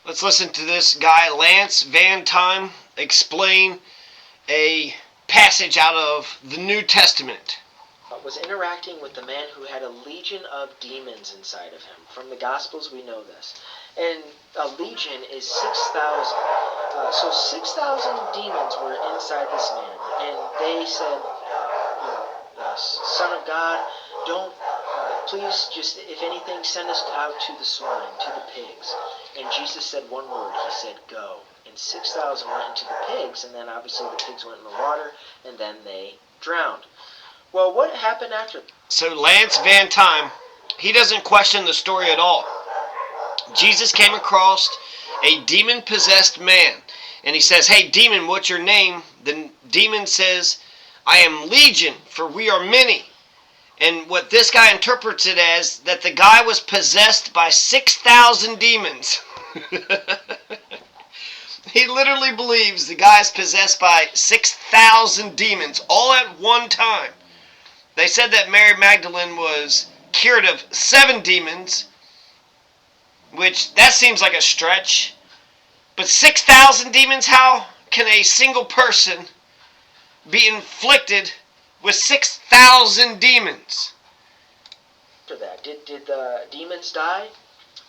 Let's listen to this guy, Lance VanTine, explain a passage out of the New Testament. Was interacting with the man who had a legion of demons inside of him. From the Gospels, we know this. And a legion is 6,000. So 6,000 demons were inside this man. And they said, Son of God, don't, please just, if anything, send us out to the swine, to the pigs. And Jesus said one word. He said, go. And 6,000 went into the pigs, and then obviously the pigs went in the water, and then they drowned. Well, what happened after? So Lance VanTine, he doesn't question the story at all. Jesus came across a demon-possessed man, and he says, hey, demon, what's your name? The demon says, I am Legion, for we are many. And what this guy interprets it as, that the guy was possessed by 6,000 demons. He literally believes the guy's possessed by 6,000 demons, all at one time. They said that Mary Magdalene was cured of 7 demons, which that seems like a stretch. But 6,000 demons, how can a single person be inflicted with 6,000 demons? After that, did the demons die?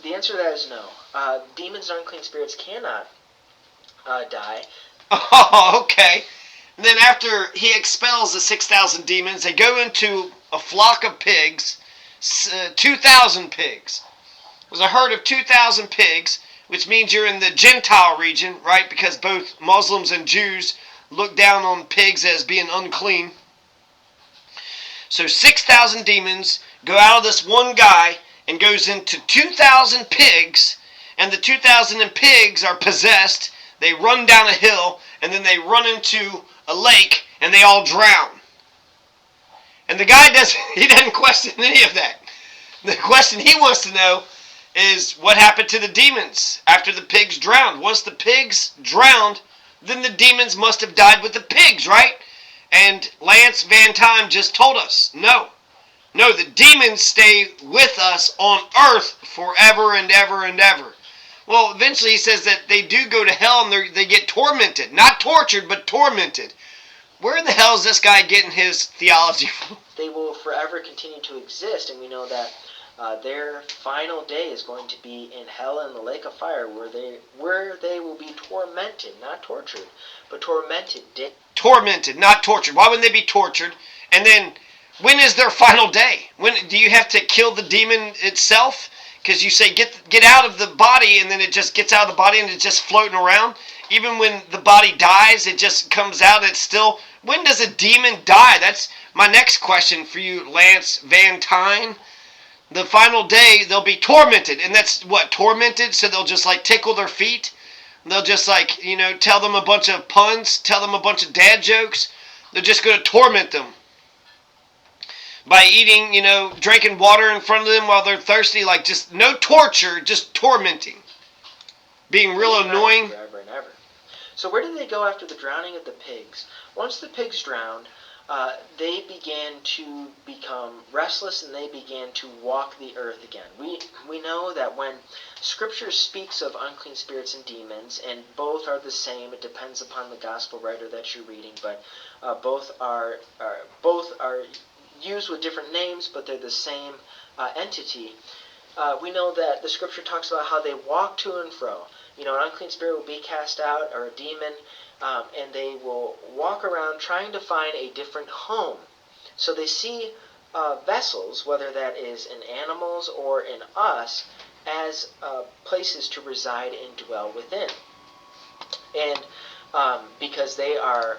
The answer to that is no. Demons and unclean spirits cannot die. Oh, okay. And then after he expels the 6,000 demons, they go into a flock of pigs, 2,000 pigs. It was a herd of 2,000 pigs, which means you're in the Gentile region, right? Because both Muslims and Jews look down on pigs as being unclean. So 6,000 demons go out of this one guy and goes into 2,000 pigs, and the 2,000 pigs are possessed. They run down a hill, and then they run into a lake, and they all drown. And the guy doesn't question any of that. The question he wants to know is what happened to the demons after the pigs drowned. Once the pigs drowned, then the demons must have died with the pigs, right? And Lance VanTine just told us, no, the demons stay with us on earth forever and ever and ever. Well, eventually he says that they do go to hell and they get tormented. Not tortured, but tormented. Where the hell is this guy getting his theology from? They will forever continue to exist, and we know that their final day is going to be in hell and the lake of fire, where they will be tormented, not tortured, but tormented. Tormented, not tortured. Why wouldn't they be tortured? And then, when is their final day? When do you have to kill the demon itself? Because you say get out of the body, and then it just gets out of the body and it's just floating around. Even when the body dies, it just comes out. It's still. When does a demon die? That's my next question for you, Lance VanTine. The final day, they'll be tormented. And that's what? Tormented? So they'll just like tickle their feet? They'll just like, tell them a bunch of puns, tell them a bunch of dad jokes. They're just going to torment them. By eating, drinking water in front of them while they're thirsty. Like just no torture, just tormenting. Being real annoying. Forever and ever. So where did they go after the drowning of the pigs? Once the pigs drowned, they began to become restless and they began to walk the earth again. We know that when Scripture speaks of unclean spirits and demons, and both are the same, it depends upon the gospel writer that you're reading, but both are used with different names, but they're the same entity. We know that the Scripture talks about how they walk to and fro. An unclean spirit will be cast out, or a demon, and they will walk around trying to find a different home. So they see vessels, whether that is in animals or in us, as places to reside and dwell within. And because they are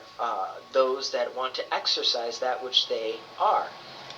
those that want to exercise that which they are.